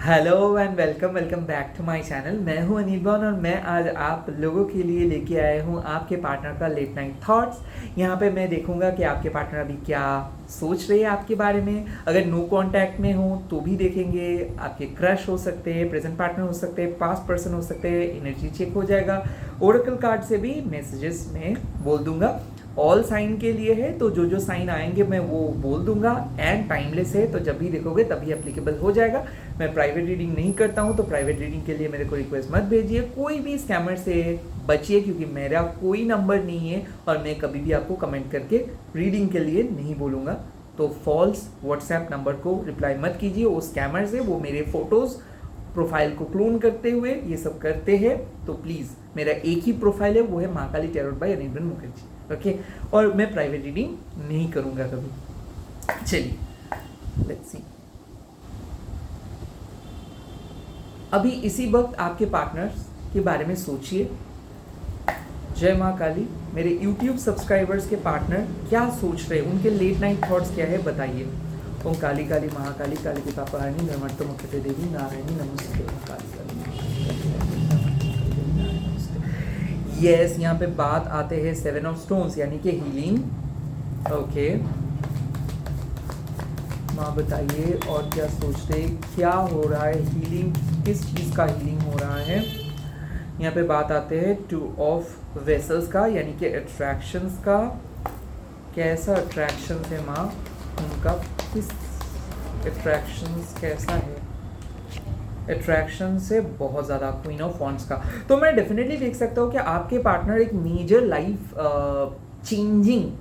Hello and welcome welcome back to my channel. मैं हूं अनिर्बान और मैं आज आप लोगों के लिए लेके आया हूं आपके पार्टनर का लेट नाइट थॉट्स। यहां पे मैं देखूंगा कि आपके पार्टनर अभी क्या सोच रहे हैं आपके बारे में। अगर नो कांटेक्ट में हो तो भी देखेंगे। आपके क्रश हो सकते हैं, प्रेजेंट पार्टनर हो सकते हैं, पास्ट पर्सन हो सकते हैं। एनर्जी चेक हो जाएगा। ओरेकल कार्ड से भी मैसेजेस में बोल दूंगा। ऑल साइन के लिए है तो जो जो साइन आएंगे मैं वो बोल दूंगा। एंड टाइमलेस है तो जब भी देखोगे तभी एप्लीकेबल हो जाएगा। मैं प्राइवेट रीडिंग नहीं करता हूँ तो प्राइवेट रीडिंग के लिए मेरे को रिक्वेस्ट मत भेजिए। कोई भी स्कैमर से बचिए क्योंकि मेरा कोई नंबर नहीं है और मैं कभी भी आपको कमेंट करके रीडिंग के लिए नहीं बोलूँगा। तो फॉल्स व्हाट्सएप नंबर को रिप्लाई मत कीजिए। वो स्कैमर से वो मेरे फोटोज़ प्रोफाइल को क्लोन करते हुए ये सब करते हैं। तो प्लीज़ मेरा एक ही प्रोफाइल है, वो है Mahakali tarot by Anirban Mukherjee. Okay, और मैं प्राइवेट रीडिंग नहीं करूँगा कभी। चलिए लेट्स सी। अभी इसी वक्त आपके पार्टनर्स के बारे में सोचिए। जय माँ काली। मेरे YouTube सब्सक्राइबर्स के पार्टनर क्या सोच रहे हैं, उनके लेट नाइट थॉट्स क्या है बताइए। ओम काली काली महाकाली काली की पापाहारिणी धर्मट्ट मुख्यते देवी नारायणी नमस्ते काली काली। यस, यहाँ पे बात आते हैं 7 ऑफ स्टोन्स यानी कि हीलिंग। ओके माँ बताइए और क्या सोच रहे, क्या हो रहा है, हीलिंग किस चीज़ का हीलिंग हो रहा है। यहाँ पे बात आते हैं 2 ऑफ वेसल्स का यानी कि अट्रैक्शंस का। कैसा अट्रैक्शन है माँ उनका, किस अट्रैक्शंस कैसा है। अट्रैक्शन से बहुत ज़्यादा क्वीन ऑफ वॉन्ड्स का। तो मैं डेफिनेटली देख सकता हूँ कि आपके पार्टनर एक मेजर लाइफ चेंजिंग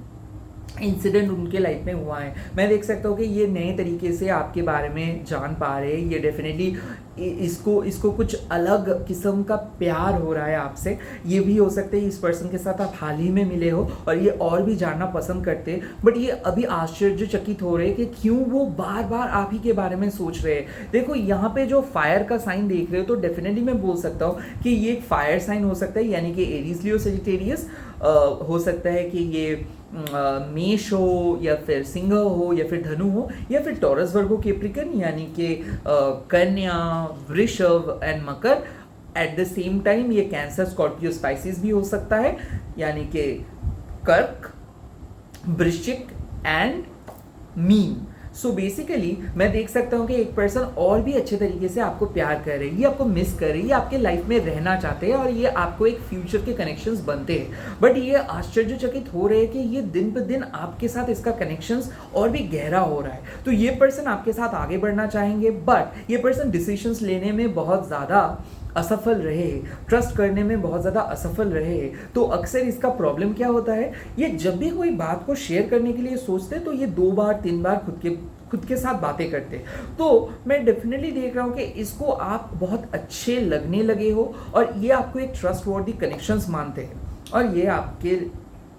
इंसिडेंट उनके लाइफ में हुआ है। मैं देख सकता हूँ कि ये नए तरीके से आपके बारे में जान पा रहे हैं। ये डेफिनेटली इसको कुछ अलग किस्म का प्यार हो रहा है आपसे। ये भी हो सकता है इस पर्सन के साथ आप हाल ही में मिले हो और ये और भी जानना पसंद करते हैं, बट ये अभी आश्चर्यचकित हो रहे हैं कि क्यों वो बार बार आप ही के बारे में सोच रहे हैं। देखो यहाँ पे जो फायर का साइन देख रहे हो तो डेफिनेटली मैं बोल सकता हूँ कि ये एक फायर साइन हो सकता है यानी कि एरीज लियो सजिटेरियस। हो सकता है कि ये मेष हो या फिर सिंह हो या फिर धनु हो या फिर टॉरस वर्गो कैप्रिकन यानी कि कन्या वृषभ and Makar. At the same time ये कैंसर स्कॉर्पियो स्पाइसिस भी हो सकता है यानी कि कर्क वृश्चिक एंड मीन। सो बेसिकली मैं देख सकता हूँ कि एक पर्सन और भी अच्छे तरीके से आपको प्यार कर रही है, ये आपको मिस कर रही है, आपके लाइफ में रहना चाहते हैं और ये आपको एक फ्यूचर के कनेक्शंस बनते हैं। बट ये आश्चर्यचकित हो रहे हैं कि ये दिन पर दिन आपके साथ इसका कनेक्शंस और भी गहरा हो रहा है। तो ये पर्सन आपके साथ आगे बढ़ना चाहेंगे, बट ये पर्सन डिसीजंस लेने में बहुत ज़्यादा असफल रहे, ट्रस्ट करने में बहुत ज़्यादा असफल रहे। तो अक्सर इसका प्रॉब्लम क्या होता है, ये जब भी कोई बात को शेयर करने के लिए सोचते तो ये 2 बार 3 बार खुद के साथ बातें करते। तो मैं डेफिनेटली देख रहा हूँ कि इसको आप बहुत अच्छे लगने लगे हो और ये आपको एक ट्रस्ट वर्दी कनेक्शंस मानते हैं और ये आपके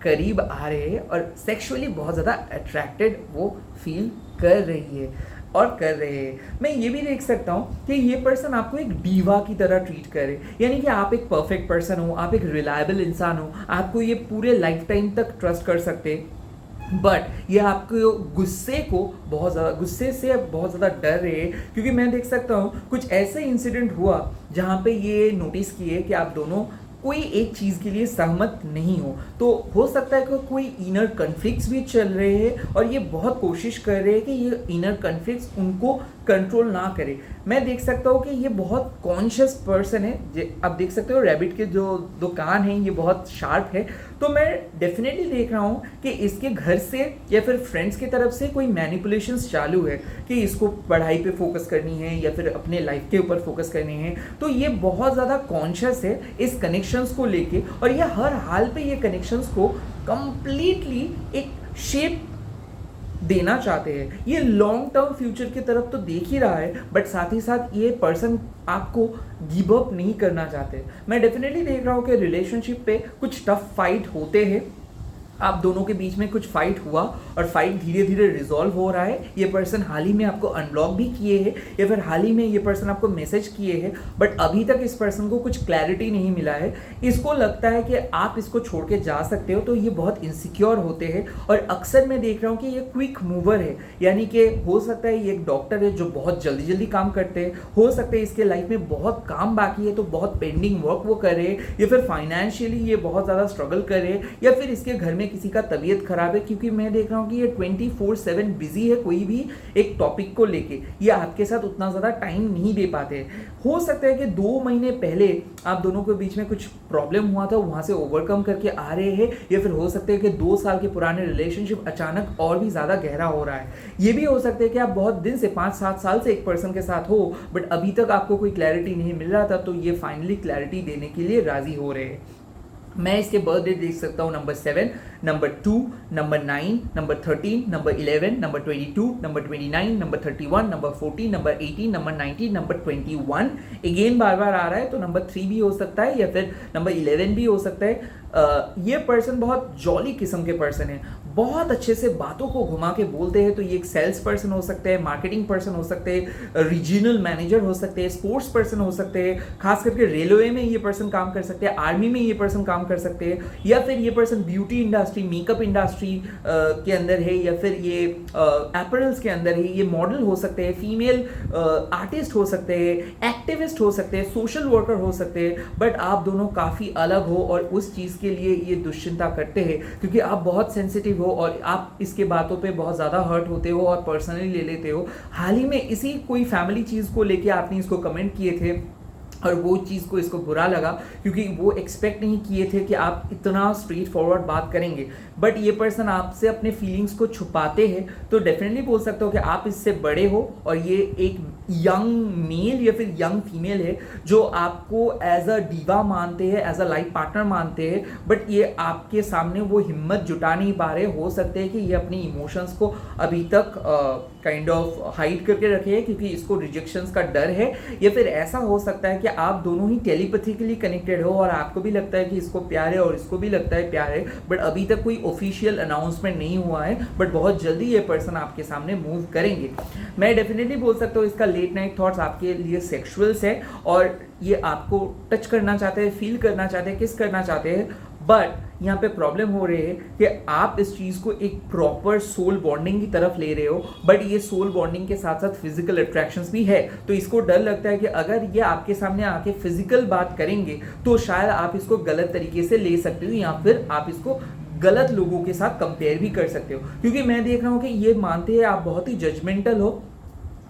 करीब आ रहे हैं और सेक्सुअली बहुत ज़्यादा अट्रैक्टेड वो फील कर रही है और कर रहे हैं। मैं ये भी देख सकता हूँ कि ये पर्सन आपको एक डीवा की तरह ट्रीट करे यानी कि आप एक परफेक्ट पर्सन हो, आप एक रिलायबल इंसान हो, आपको ये पूरे लाइफ टाइम तक ट्रस्ट कर सकते हैं। बट ये आपको गुस्से से बहुत ज़्यादा डर रहे हैं क्योंकि मैं देख सकता हूँ कुछ ऐसे इंसिडेंट हुआ जहाँ पे ये नोटिस किए कि आप दोनों कोई एक चीज़ के लिए सहमत नहीं हो। तो हो सकता है कि कोई इनर कन्फ्लिक्ट्स भी चल रहे हैं और ये बहुत कोशिश कर रहे हैं कि ये इनर कन्फ्लिक्ट्स उनको कंट्रोल ना करे। मैं देख सकता हूँ कि ये बहुत कॉन्शियस पर्सन है। आप देख सकते हो रैबिट के जो 2 कान हैं ये बहुत शार्प है। तो मैं डेफिनेटली देख रहा हूँ कि इसके घर से या फिर फ्रेंड्स की तरफ से कोई मैनिपुलेशंस चालू है कि इसको पढ़ाई पे फोकस करनी है या फिर अपने लाइफ के ऊपर फोकस करनी है। तो ये बहुत ज़्यादा कॉन्शियस है इस कनेक्शंस को लेके और ये हर हाल पे ये कनेक्शंस को कंप्लीटली एक शेप देना चाहते हैं। ये लॉन्ग टर्म फ्यूचर की तरफ तो देख ही रहा है बट साथ ही साथ ये पर्सन आपको गिव अप नहीं करना चाहते। मैं डेफिनेटली देख रहा हूँ कि रिलेशनशिप पे कुछ टफ फाइट होते हैं। आप दोनों के बीच में कुछ फाइट हुआ और फाइट धीरे धीरे रिजॉल्व हो रहा है। ये पर्सन हाल ही में आपको अनब्लॉक भी किए हैं या फिर हाल ही में ये पर्सन आपको मैसेज किए हैं, बट अभी तक इस पर्सन को कुछ क्लैरिटी नहीं मिला है। इसको लगता है कि आप इसको छोड़ के जा सकते हो, तो ये बहुत इनसिक्योर होते हैं और अक्सर मैं देख रहा हूँ कि ये क्विक मूवर है, यानी कि हो सकता है ये एक डॉक्टर है जो बहुत जल्दी जल्दी काम करते हैं, हो सकता है इसके लाइफ में बहुत काम बाकी है तो बहुत पेंडिंग वर्क वो करे, या फिर फाइनेंशियली ये बहुत ज़्यादा स्ट्रगल करे, या फिर इसके घर में किसी का तबीयत खराब है, क्योंकि मैं देख रहा हूँ कि ये 24/7 बिजी है कोई भी एक टॉपिक को लेके, ये आपके साथ उतना ज़्यादा टाइम नहीं दे पाते। हो सकता है कि 2 महीने पहले आप दोनों के बीच में कुछ प्रॉब्लम हुआ था, वहाँ से ओवरकम करके आ रहे हैं, या फिर हो सकता है कि 2 साल के पुराने रिलेशनशिप अचानक और भी ज़्यादा गहरा हो रहा है। ये भी हो सकता है कि आप बहुत दिन से 5-7 साल से एक पर्सन के साथ हो, बट अभी तक आपको कोई क्लैरिटी नहीं मिल रहा था, तो ये फाइनली क्लैरिटी देने के लिए राजी हो रहे हैं। मैं इसके बर्थडे देख सकता हूँ number 7, number 2, number 9, number 13, number 11, number 22, number 29, number 31, number 14, number 18, number 19, number 21। Again बार बार आ रहा है, तो नंबर 3 भी हो सकता है या फिर नंबर 11 भी हो सकता है। ये पर्सन बहुत जॉली किस्म के पर्सन है, बहुत अच्छे से बातों को घुमा के बोलते हैं, तो ये एक सेल्स पर्सन हो सकते हैं, मार्केटिंग पर्सन हो सकते हैं, रीजनल मैनेजर हो सकते हैं, स्पोर्ट्स पर्सन हो सकते हैं, खास करके रेलवे में ये पर्सन काम कर सकते हैं, आर्मी में ये पर्सन काम कर सकते हैं, या फिर ये person beauty industry, makeup industry के अंदर है, या फिर ये एपरल्स के अंदर है, ये मॉडल हो सकते हैं, फीमेल आर्टिस्ट हो सकते हैं, एक्टिविस्ट हो सकते हैं, सोशल वर्कर हो सकते हैं, बट आप दोनों काफ़ी अलग हो और उस चीज़ के लिए ये दुश्चिंता करते हैं, क्योंकि आप बहुत सेंसिटिव हो और आप इसके बातों पे बहुत ज़्यादा हर्ट होते हो और पर्सनली ले लेते हो। हाल ही में इसी कोई फैमिली चीज़ को लेके आपने इसको कमेंट किए थे और वो चीज़ को इसको बुरा लगा, क्योंकि वो एक्सपेक्ट नहीं किए थे कि आप इतना स्ट्रेट फॉरवर्ड बात करेंगे, बट ये पर्सन आपसे अपने फीलिंग्स को छुपाते हैं। तो डेफिनेटली बोल सकते हो कि आप इससे बड़े हो और ये एक यंग मेल या फिर यंग फीमेल है जो आपको एज अ डीवा मानते हैं, एज अ लाइफ पार्टनर मानते हैं, बट ये आपके सामने वो हिम्मत जुटा नहीं पा रहे। हो सकते हैं कि ये अपनी इमोशंस को अभी तक काइंड ऑफ हाइड करके रखे हैं क्योंकि इसको रिजेक्शंस का डर है, या फिर ऐसा हो सकता है कि आप दोनों ही टेलीपैथिकली कनेक्टेड हो और आपको भी लगता है कि इसको प्यार है और इसको भी लगता है प्यार है, बट अभी तक कोई ऑफिशियल अनाउंसमेंट नहीं हुआ है, बट बहुत जल्दी ये पर्सन आपके सामने मूव करेंगे। मैं डेफिनेटली बोल सकता हूँ इसका लेट नाइट थॉट्स आपके लिए सेक्सुअल्स है और ये आपको टच करना चाहते हैं, फील करना चाहते हैं, किस करना चाहते हैं, बट यहाँ पे प्रॉब्लम हो रही है कि आप इस चीज़ को एक प्रॉपर सोल बॉन्डिंग की तरफ ले रहे हो, बट ये सोल बॉन्डिंग के साथ साथ फिजिकल अट्रैक्शंस भी है। तो इसको डर लगता है कि अगर ये आपके सामने आके फिजिकल बात करेंगे तो शायद आप इसको गलत तरीके से ले सकते हो, या फिर आप इसको गलत लोगों के साथ कंपेयर भी कर सकते हो, क्योंकि मैं देख रहा हूँ कि ये मानते हैं आप बहुत ही जजमेंटल हो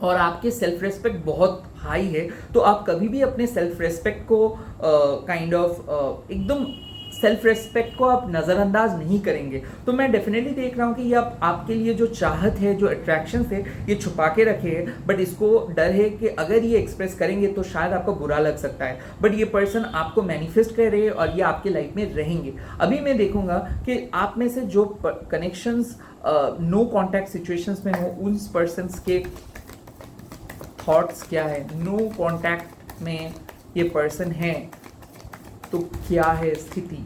और आपके सेल्फ रेस्पेक्ट बहुत हाई है, तो आप कभी भी अपने सेल्फ रेस्पेक्ट को काइंड ऑफ एकदम सेल्फ रेस्पेक्ट को आप नज़रअंदाज नहीं करेंगे। तो मैं डेफिनेटली देख रहा हूँ कि ये आपके लिए जो चाहत है, जो अट्रैक्शन है, ये छुपा के रखे हैं, बट इसको डर है कि अगर ये एक्सप्रेस करेंगे तो शायद आपको बुरा लग सकता है, बट ये पर्सन आपको मैनिफेस्ट कर रहे हैं और ये आपके लाइफ में रहेंगे। अभी मैं देखूंगा कि आप में से जो कनेक्शंस नो कॉन्टैक्ट सिचुएशंस में हो, उन पर्सन्स के थॉट्स क्या है। नो कॉन्टैक्ट में ये पर्सन है तो क्या है स्थिति।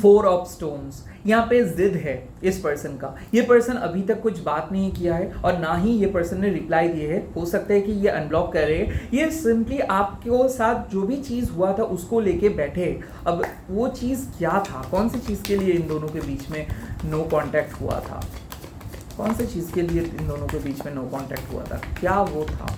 4 ऑफ स्टोन्स, यहाँ पे जिद है इस पर्सन का। ये पर्सन अभी तक कुछ बात नहीं किया है और ना ही ये पर्सन ने रिप्लाई दिए है। हो सकता है कि ये अनब्लॉक कर रहे हैं, ये सिंपली आपके साथ जो भी चीज़ हुआ था उसको लेके बैठे। अब वो चीज़ क्या था, कौन सी चीज़ के लिए इन दोनों के बीच में नो कॉन्टैक्ट हुआ था, कौन सी चीज़ के लिए इन दोनों के बीच में नो कॉन्टैक्ट हुआ था, क्या वो था।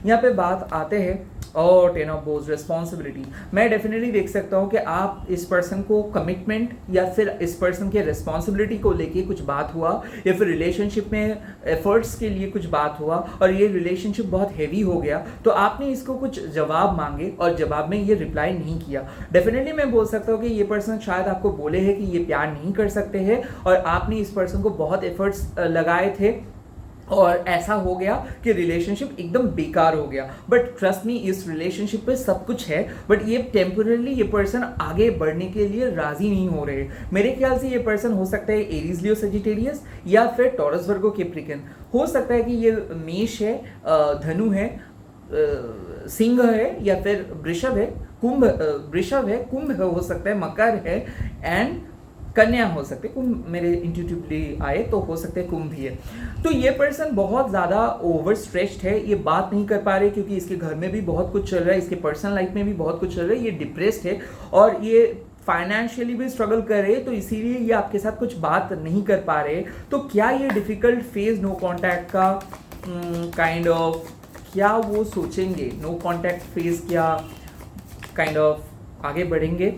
यहाँ पे बात आते हैं और 10 ऑफ बोझ, रिस्पॉन्सिबिलिटी। मैं डेफिनेटली देख सकता हूँ कि आप इस पर्सन को कमिटमेंट या फिर इस पर्सन के रिस्पॉन्सिबिलिटी को लेके कुछ बात हुआ, या फिर रिलेशनशिप में एफर्ट्स के लिए कुछ बात हुआ और ये रिलेशनशिप बहुत हैवी हो गया, तो आपने इसको कुछ जवाब मांगे और जवाब में ये रिप्लाई नहीं किया। डेफिनेटली मैं बोल सकता हूँ कि ये पर्सन शायद आपको बोले हैं कि ये प्यार नहीं कर सकते हैं और आपने इस पर्सन को बहुत एफर्ट्स लगाए थे और ऐसा हो गया कि रिलेशनशिप एकदम बेकार हो गया। बट ट्रस्ट मी, इस रिलेशनशिप पे सब कुछ है, बट ये टेम्पोरली ये पर्सन आगे बढ़ने के लिए राजी नहीं हो रहे। मेरे ख्याल से ये पर्सन हो सकता है एरीज लियो सजिटेरियस या फिर टॉरस वर्गो कैप्रिकन। हो सकता है कि ये मेष है, धनु है, सिंह है, या फिर वृषभ है, कुंभ, वृषभ है, कुंभ हो सकता है, मकर है, एंड कन्या हो सकते, कुंभ मेरे इंट्यूटिवली आए तो हो सकते हैं कुंभ भी है। तो ये पर्सन बहुत ज़्यादा ओवर स्ट्रेस्ड है, ये बात नहीं कर पा रहे क्योंकि इसके घर में भी बहुत कुछ चल रहा है, इसके पर्सनल लाइफ में भी बहुत कुछ चल रहा है, ये डिप्रेस्ड है और ये फाइनेंशियली भी स्ट्रगल कर रहे हैं, तो इसीलिए ये आपके साथ कुछ बात नहीं कर पा रहे। तो क्या ये डिफिकल्ट फेज नो कांटेक्ट का काइंड ऑफ क्या वो सोचेंगे, नो कांटेक्ट फेज क्या काइंड ऑफ आगे बढ़ेंगे?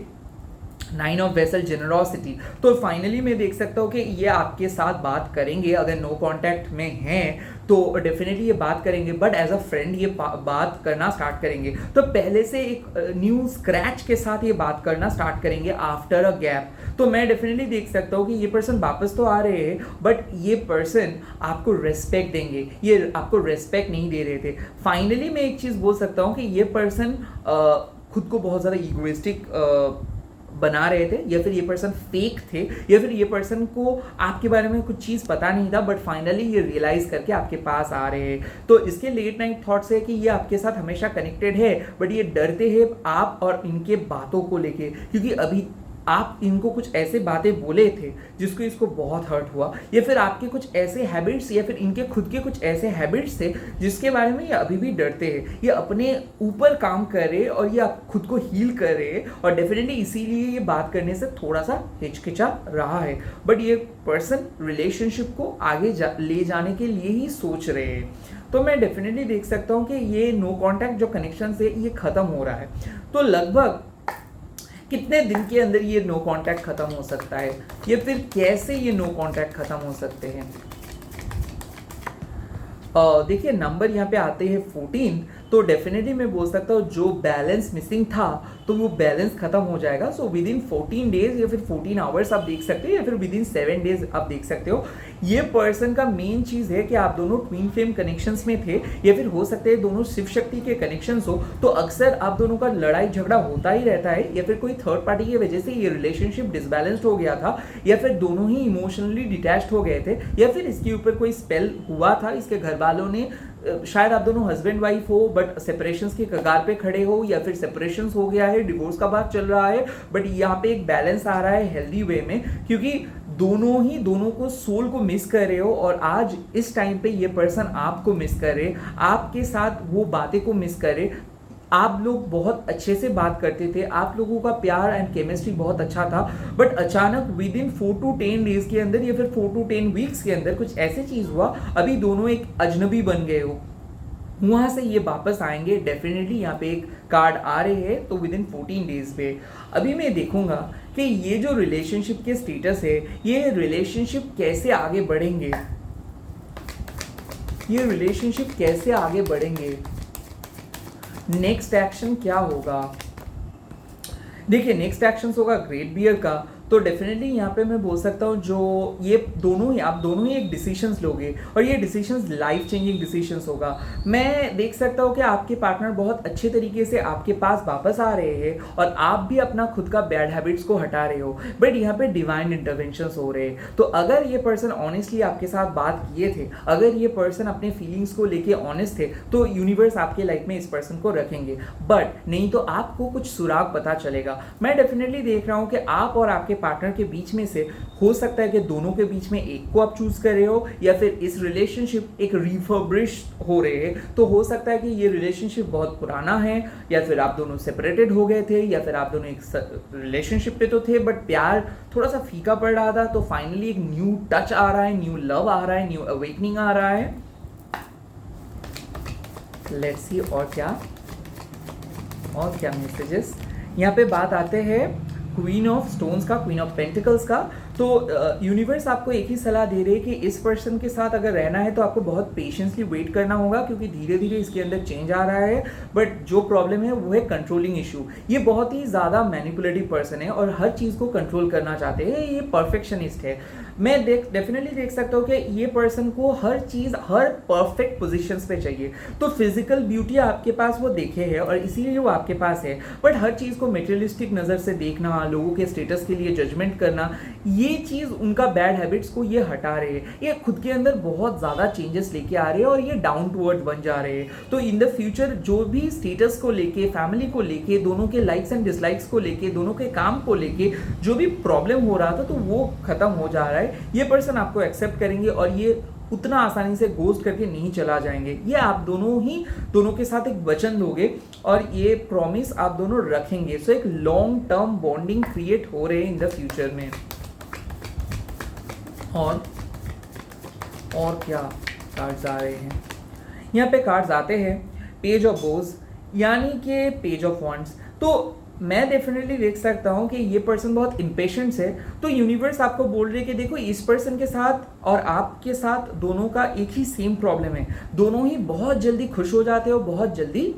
9 ऑफ वेसल जेनरोसिटी। तो फाइनली मैं देख सकता हूँ कि ये आपके साथ बात करेंगे, अगर नो कांटेक्ट में हैं तो डेफिनेटली ये बात करेंगे, बट एज अ फ्रेंड ये बात करना स्टार्ट करेंगे। तो पहले से एक न्यू स्क्रैच के साथ ये बात करना स्टार्ट करेंगे आफ्टर अ गैप। तो मैं डेफिनेटली देख सकता हूँ कि ये पर्सन वापस तो आ रहे हैं, बट ये पर्सन आपको रेस्पेक्ट देंगे, ये आपको रेस्पेक्ट नहीं दे रहे थे। फाइनली मैं एक चीज़ बोल सकता हूँ कि ये पर्सन खुद को बहुत ज़्यादा इगोइस्टिक बना रहे थे, या फिर ये पर्सन फेक थे, या फिर ये पर्सन को आपके बारे में कुछ चीज़ पता नहीं था, बट फाइनली ये रियलाइज करके आपके पास आ रहे हैं। तो इसके लेट नाइट थॉट्स है कि ये आपके साथ हमेशा कनेक्टेड है, बट ये डरते हैं आप और इनके बातों को लेके, क्योंकि अभी आप इनको कुछ ऐसे बातें बोले थे जिसको इसको बहुत हर्ट हुआ, या फिर आपके कुछ ऐसे हैबिट्स या फिर इनके खुद के कुछ ऐसे हैबिट्स थे जिसके बारे में ये अभी भी डरते हैं। ये अपने ऊपर काम कर रहे और ये खुद को हील कर रहे, और डेफिनेटली इसीलिए ये बात करने से थोड़ा सा हिचकिचा रहा है, बट ये पर्सन रिलेशनशिप को आगे ले जाने के लिए ही सोच रहे हैं। तो मैं डेफिनेटली देख सकता हूँ कि ये नो कॉन्टैक्ट जो कनेक्शन है ये खत्म हो रहा है। तो लगभग कितने दिन के अंदर ये नो कांटेक्ट खत्म हो सकता है, या फिर कैसे ये नो कांटेक्ट खत्म हो सकते हैं? देखिए नंबर यहाँ पे आते हैं 14, तो डेफिनेटली मैं बोल सकता हूँ जो बैलेंस मिसिंग था तो वो बैलेंस खत्म हो जाएगा। सो विद इन 14 डेज या फिर 14 आवर्स आप देख सकते हो, या फिर विद इन 7 डेज आप देख सकते हो। ये पर्सन का मेन चीज़ है कि आप दोनों ट्विन फ्लेम कनेक्शंस में थे, या फिर हो सकते हैं दोनों शिव शक्ति के कनेक्शंस हो, तो अक्सर आप दोनों का लड़ाई झगड़ा होता ही रहता है, या फिर कोई थर्ड पार्टी की वजह से ये रिलेशनशिप डिसबैलेंस्ड हो गया था, या फिर दोनों ही इमोशनली डिटैच्ड हो गए थे, या फिर इसके ऊपर कोई स्पेल हुआ था, इसके घर वालों ने शायद आप दोनों हस्बैंड वाइफ हो बट सेपरेशंस के कगार पे खड़े हो, या फिर सेपरेशंस हो गया है, डिवोर्स का बात चल रहा है, बट यहाँ पे एक बैलेंस आ रहा है हेल्दी वे में, क्योंकि दोनों को सोल को मिस कर रहे हो, और आज इस टाइम पे ये पर्सन आपको मिस कर रहे, आपके साथ वो बातें को मिस कर रहे। आप लोग बहुत अच्छे से बात करते थे, आप लोगों का प्यार एंड केमिस्ट्री बहुत अच्छा था, बट अचानक विद इन 4 to 10 डेज के अंदर या फिर 4 to 10 वीक्स के अंदर कुछ ऐसी चीज़ हुआ, अभी दोनों एक अजनबी बन गए हो, वहाँ से ये वापस आएंगे। डेफिनेटली यहाँ पे एक कार्ड आ रहे हैं, तो विद इन 14 डेज पे अभी मैं देखूंगा कि ये जो रिलेशनशिप के स्टेटस है, ये रिलेशनशिप कैसे आगे बढ़ेंगे, ये रिलेशनशिप कैसे आगे बढ़ेंगे, नेक्स्ट एक्शन क्या होगा। देखिए नेक्स्ट एक्शन होगा ग्रेट बियर का, तो डेफिनेटली यहाँ पे मैं बोल सकता हूँ जो ये दोनों ही आप दोनों ही एक डिसीजंस लोगे, और ये डिसीजंस लाइफ चेंजिंग डिसीजंस होगा। मैं देख सकता हूँ कि आपके पार्टनर बहुत अच्छे तरीके से आपके पास वापस आ रहे हैं, और आप भी अपना खुद का बैड हैबिट्स को हटा रहे हो, बट यहाँ पे डिवाइन इंटरवेंशंस हो रहे हैं। तो अगर ये पर्सन ऑनेस्टली आपके साथ बात किए थे, अगर ये पर्सन अपने फीलिंग्स को लेके ऑनेस्ट थे, तो यूनिवर्स आपके लाइफ में इस पर्सन को रखेंगे, बट नहीं तो आपको कुछ सुराग पता चलेगा। मैं डेफिनेटली देख रहा हूँ कि आप और आपके पार्टनर के बीच में से हो सकता है कि दोनों के बीच में एक को आप चूज कर रहे हो, या फिर इस रिलेशनशिप एक रिफर्बिश हो रहे हैं। तो हो सकता है कि ये रिलेशनशिप बहुत पुराना है, या फिर आप दोनों सेपरेटेड हो गए थे, या फिर आप दोनों एक रिलेशनशिप पे तो थे बट प्यार थोड़ा सा फीका पड़ रहा था। तो फाइनली एक न्यू टच आ रहा है, न्यू लव आ रहा है, न्यू अवेकनिंग आ रहा है। लेट्स सी और क्या मैसेजेस यहाँ पे बात आते हैं क्वीन ऑफ स्टोन्स का, क्वीन ऑफ पेंटिकल्स का। तो यूनिवर्स आपको एक ही सलाह दे रही है कि इस पर्सन के साथ अगर रहना है तो आपको बहुत पेशेंसली वेट करना होगा, क्योंकि धीरे धीरे इसके अंदर चेंज आ रहा है। बट जो प्रॉब्लम है वो है कंट्रोलिंग इशू। ये बहुत ही ज़्यादा मैनिपुलेटिव पर्सन है और हर चीज़ को कंट्रोल करना चाहते हैं, ये परफेक्शनिस्ट है। मैं डेफिनेटली देख सकता हूँ कि ये पर्सन को हर चीज़ हर परफेक्ट पोजीशंस पे चाहिए। तो फिजिकल ब्यूटी आपके पास वो देखे है और इसीलिए वो आपके पास है, बट हर चीज़ को मेटेरियलिस्टिक नज़र से देखना, लोगों के स्टेटस के लिए जजमेंट करना, ये ये चीज़ उनका बैड हैबिट्स को ये हटा रहे हैं, ये खुद के अंदर बहुत ज़्यादा चेंजेस लेके आ रहे हैं और ये डाउन टू अर्थ बन जा रहे हैं। तो इन द फ्यूचर जो भी स्टेटस को लेके, फैमिली को लेके, दोनों के लाइक्स एंड डिसलाइक्स को लेके, दोनों के काम को लेके जो भी प्रॉब्लम हो रहा था तो वो खत्म हो जा रहा है। ये पर्सन आपको एक्सेप्ट करेंगे और ये उतना आसानी से गोस्ट करके नहीं चला जाएंगे। ये आप दोनों के साथ एक वचन दोगे और ये प्रॉमिस आप दोनों रखेंगे। सो एक लॉन्ग टर्म बॉन्डिंग क्रिएट हो रहे हैं इन द फ्यूचर में। और क्या कार्ड्स आ रहे हैं, यहाँ पे कार्ड्स आते हैं पेज ऑफ बोज यानी कि पेज ऑफ वॉन्ड्स। तो मैं डेफिनेटली देख सकता हूँ कि ये पर्सन बहुत इम्पेशेंट है। तो यूनिवर्स आपको बोल रहे कि देखो इस पर्सन के साथ और आपके साथ दोनों का एक ही सेम प्रॉब्लम है, दोनों ही बहुत जल्दी खुश हो जाते हो, बहुत जल्दी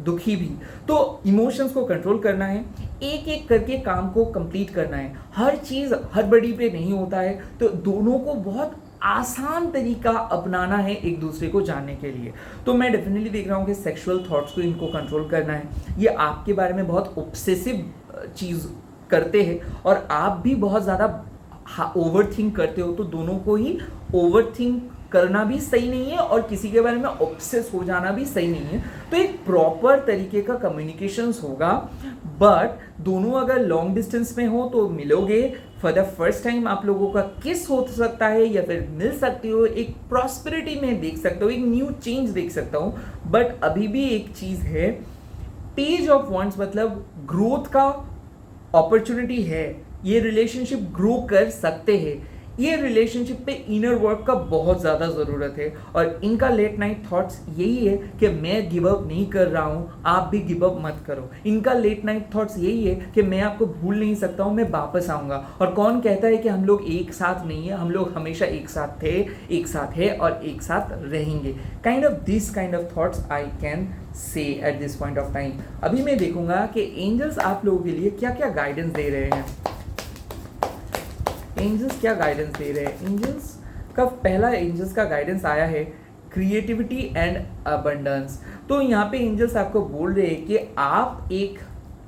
दुखी भी। तो इमोशंस को कंट्रोल करना है, एक एक करके काम को कंप्लीट करना है। हर चीज़ हड़बड़ी पे नहीं होता है, तो दोनों को बहुत आसान तरीका अपनाना है एक दूसरे को जानने के लिए। तो मैं डेफिनेटली देख रहा हूँ कि सेक्सुअल थॉट्स को इनको कंट्रोल करना है। ये आपके बारे में बहुत ऑब्सेसिव चीज़ करते हैं और आप भी बहुत ज़्यादा ओवर थिंक करते हो। तो दोनों को ही ओवर थिंक करना भी सही नहीं है और किसी के बारे में ऑब्सेस हो जाना भी सही नहीं है। तो एक प्रॉपर तरीके का कम्युनिकेशंस होगा। बट दोनों अगर लॉन्ग डिस्टेंस में हो तो मिलोगे फॉर द फर्स्ट टाइम, आप लोगों का किस हो सकता है या फिर मिल सकते हो, एक प्रॉस्पेरिटी में देख सकता हूँ, एक न्यू चेंज देख सकता हूँ। बट अभी भी एक चीज़ है, पेज ऑफ वॉन्ड्स मतलब ग्रोथ का अपॉर्चुनिटी है। ये रिलेशनशिप ग्रो कर सकते हैं। ये रिलेशनशिप पे इनर वर्क का बहुत ज़्यादा ज़रूरत है और इनका लेट नाइट थॉट्स यही है कि मैं गिव अप नहीं कर रहा हूँ, आप भी गिव अप मत करो। इनका लेट नाइट थॉट्स यही है कि मैं आपको भूल नहीं सकता हूँ, मैं वापस आऊँगा। और कौन कहता है कि हम लोग एक साथ नहीं है, हम लोग हमेशा एक साथ थे, एक साथ है और एक साथ रहेंगे। This kind of thoughts I can say at this point of time. अभी मैं देखूंगा कि एंजल्स आप लोगों के लिए क्या क्या गाइडेंस दे रहे हैं। एंजल्स क्या गाइडेंस दे रहे हैं? एंजल्स का पहला एंजल्स का गाइडेंस आया है क्रिएटिविटी एंड अबंडेंस। तो यहाँ पे एंजल्स आपको बोल रहे हैं कि आप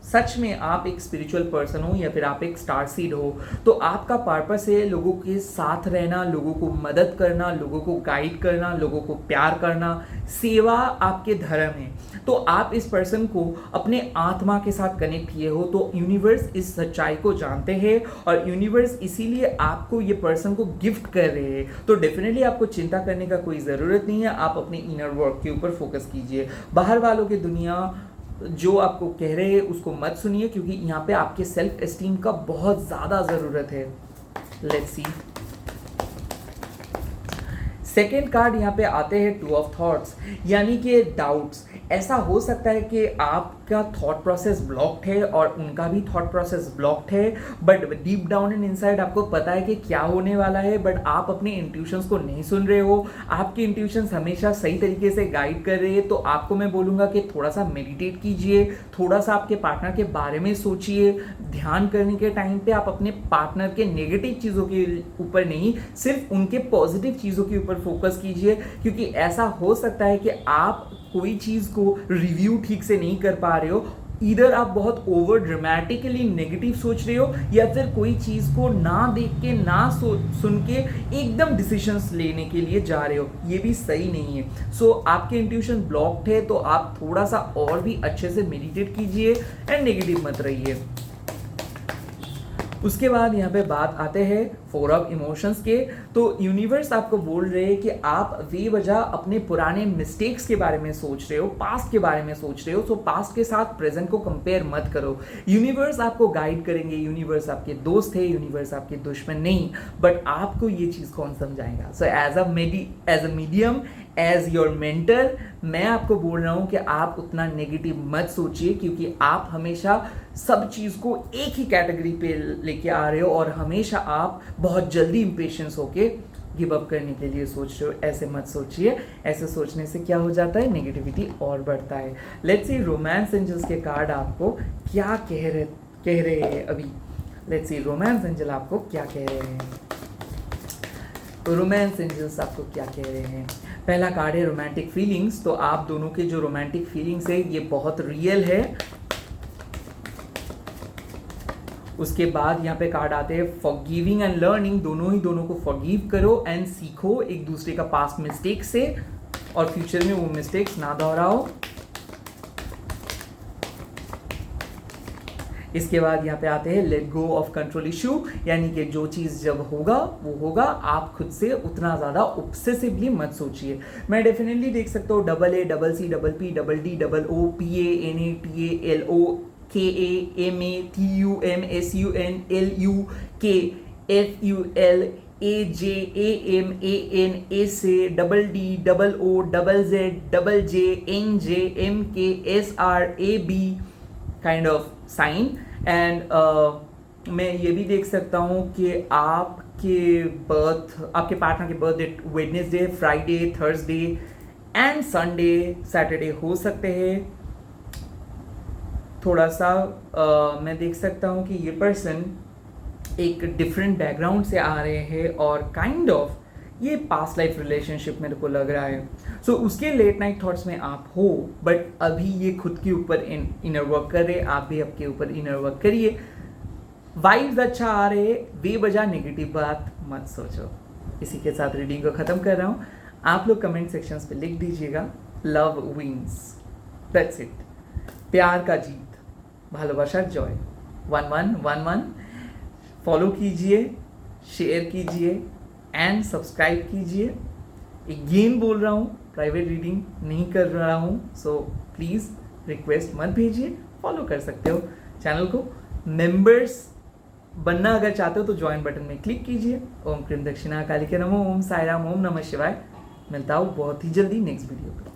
सच में आप एक स्पिरिचुअल पर्सन हो या फिर आप एक स्टार सीड हो, तो आपका पर्पस है लोगों के साथ रहना, लोगों को मदद करना, लोगों को गाइड करना, लोगों को प्यार करना। सेवा आपके धर्म है। तो आप इस पर्सन को अपने आत्मा के साथ कनेक्ट किए हो। तो यूनिवर्स इस सच्चाई को जानते हैं और यूनिवर्स इसीलिए आपको ये पर्सन को गिफ्ट कर रहे हैं। तो डेफिनेटली आपको चिंता करने का कोई ज़रूरत नहीं है। आप अपने इनर वर्क के ऊपर फोकस कीजिए। बाहर वालों की दुनिया जो आपको कह रहे हैं उसको मत सुनिए, क्योंकि यहाँ पे आपके सेल्फ एस्टीम का बहुत ज़्यादा ज़रूरत है। लेट्स सी सेकेंड कार्ड यहाँ पे आते हैं टू ऑफ थॉट्स यानी कि डाउट्स। ऐसा हो सकता है कि आपका थॉट प्रोसेस ब्लॉक्ड है और उनका भी थॉट प्रोसेस ब्लॉक्ड है, but deep down in inside आपको पता है कि क्या होने वाला है, बट आप अपने इंट्यूशंस को नहीं सुन रहे हो। आपके इंट्यूशंस हमेशा सही तरीके से गाइड कर रहे हैं। तो आपको मैं बोलूँगा कि थोड़ा सा मेडिटेट कीजिए, थोड़ा सा आपके पार्टनर के बारे में सोचिए। ध्यान करने के टाइम पे आप अपने पार्टनर के नेगेटिव चीज़ों के ऊपर नहीं, सिर्फ उनके पॉजिटिव चीज़ों के ऊपर फोकस कीजिए, क्योंकि ऐसा हो सकता है कि आप कोई चीज़ को रिव्यू ठीक से नहीं कर पा रहे हो। इधर आप बहुत ओवर ड्रामेटिकली नेगेटिव सोच रहे हो या फिर कोई चीज़ को ना देख के ना सुन के एकदम डिसीजंस लेने के लिए जा रहे हो। ये भी सही नहीं है। सो आपके इंट्यूशन ब्लॉक्ड है, तो आप थोड़ा सा और भी अच्छे से मेडिटेट कीजिए एंड नेगेटिव मत रहिए। उसके बाद यहाँ पे बात आते हैं फोर ऑफ इमोशंस के। तो यूनिवर्स आपको बोल रहे हैं कि आप बेवजह अपने पुराने मिस्टेक्स के बारे में सोच रहे हो, पास्ट के बारे में सोच रहे हो। सो पास्ट के साथ प्रेजेंट को कंपेयर मत करो। यूनिवर्स आपको गाइड करेंगे, यूनिवर्स आपके दोस्त है, यूनिवर्स आपके दुश्मन नहीं। बट आपको ये चीज़ कौन समझाएगा? So as a medium, as your mentor, मैं आपको बोल रहा हूँ कि आप उतना नेगेटिव मत सोचिए, क्योंकि आप हमेशा सब चीज़ को एक ही कैटेगरी पे लेके आ रहे हो और हमेशा आप बहुत जल्दी इम्पेशेंस होके गिव अप करने के लिए सोच रहे हो। ऐसे मत सोचिए। ऐसे सोचने से क्या हो जाता है? नेगेटिविटी और बढ़ता है। लेट्स सी रोमांस एंजल्स के कार्ड आपको क्या कह रहे हैं अभी। लेट्स सी रोमांस एंजल आपको क्या कह रहे हैं। रोमांस एंजल्स आपको क्या कह रहे हैं? पहला कार्ड है रोमांटिक फीलिंग्स। तो आप दोनों के जो रोमांटिक फीलिंग्स है ये बहुत रियल है। उसके बाद यहाँ पे कार्ड आते हैं फॉरगिविंग एंड लर्निंग, दोनों को फॉरगिव करो एंड सीखो एक दूसरे का पास्ट मिस्टेक से और फ्यूचर में वो मिस्टेक्स ना दोहराओ। इसके बाद यहाँ पे आते हैं let go of control issue, यानी कि जो चीज़ जब होगा वो होगा, आप खुद से उतना ज़्यादा ऑब्सेसिवली मत सोचिए। मैं डेफिनेटली देख सकता हूँ AA, CC, PP, DD, OO, PA, NA, TA, LO, KA, MA, TUM, SUN, LUK, FUL, AJ, AM, AN, SA, DD, OO, ZZ, NJ, MK, SR, AB kind of sine. And मैं ये भी देख सकता हूँ कि आपके पार्टनर के birth date Wednesday, Friday, Thursday and Sunday, Saturday हो सकते हैं। थोड़ा सा मैं देख सकता हूँ कि ये पर्सन एक डिफरेंट बैकग्राउंड से आ रहे हैं और काइंड ऑफ ये पास्ट लाइफ रिलेशनशिप मेरे को लग रहा है। सो उसके लेट नाइट थॉट्स में आप हो, बट अभी ये खुद के ऊपर इनर वर्क कर रहे, आप भी आपके ऊपर इनर वर्क करिए। वाइब्स अच्छा आ रहे, बेवजह नेगेटिव बात मत सोचो। इसी के साथ रीडिंग को ख़त्म कर रहा हूँ। आप लोग कमेंट सेक्शंस पे लिख दीजिएगा लव विंस, दैट्स इट। प्यार का जीत, भालोबासार जॉय 1111। फॉलो कीजिए, शेयर कीजिए एंड सब्सक्राइब कीजिए। अगेन बोल रहा हूँ, प्राइवेट रीडिंग नहीं कर रहा हूँ, सो प्लीज़ रिक्वेस्ट मत भेजिए। फॉलो कर सकते हो चैनल को। मेंबर्स बनना अगर चाहते हो तो ज्वाइन बटन में क्लिक कीजिए। ओम क्रीम दक्षिणा काली के नमो, ओम साई राम, ओम नमः शिवाय। मिलता हूँ बहुत ही जल्दी नेक्स्ट वीडियो पर।